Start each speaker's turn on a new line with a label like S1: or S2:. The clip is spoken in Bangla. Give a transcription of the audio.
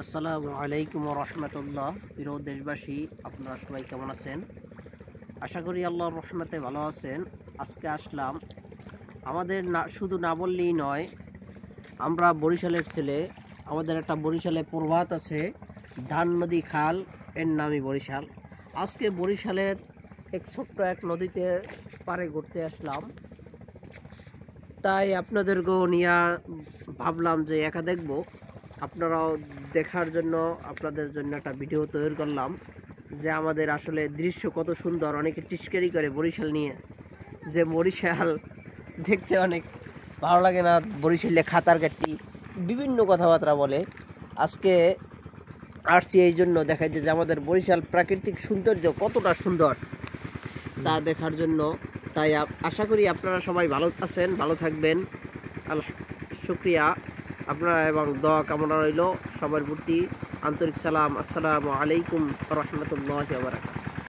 S1: আসসালামু আলাইকুম রহমতুল্লাহ। প্রিয় দেশবাসী, আপনারা সবাই কেমন আছেন? আশা করি আল্লাহর রহমতে ভালো আছেন। আজকে আসলাম, আমাদের না শুধু না বললেই নয়, আমরা বরিশালের ছেলে। আমাদের একটা বরিশালে প্রবাদ আছে, ধান নদী খাল এর নামই বরিশাল। আজকে বরিশালের ছোট্ট এক নদীতে পাড়ে ঘুরতে আসলাম, তাই আপনাদেরকেও নিয়ে ভাবলাম যে একা দেখব। আপনারাও দেখার জন্য আপনাদের জন্য একটা ভিডিও তৈরি করলাম যে আমাদের আসলে দৃশ্য কত সুন্দর। অনেকে টিস্কারি করে বরিশাল নিয়ে, যে বরিশাল দেখতে অনেক ভালো লাগে না, বরিশালে খাতার কাটি বিভিন্ন কথাবার্তা বলে। আজকে আসছি এই জন্য দেখাই যে আমাদের বরিশাল প্রাকৃতিক সৌন্দর্য কতটা সুন্দর তা দেখার জন্য। তাই আশা করি আপনারা সবাই ভালো আছেন, ভালো থাকবেন। শুক্রিয়া আপনারা, এবং দোয়া কামনা রইল সবার প্রতি। আন্তরিক সালাম। আসসালামু আলাইকুম রহমতুল্লাহি ওয়া বারাকাতুহু।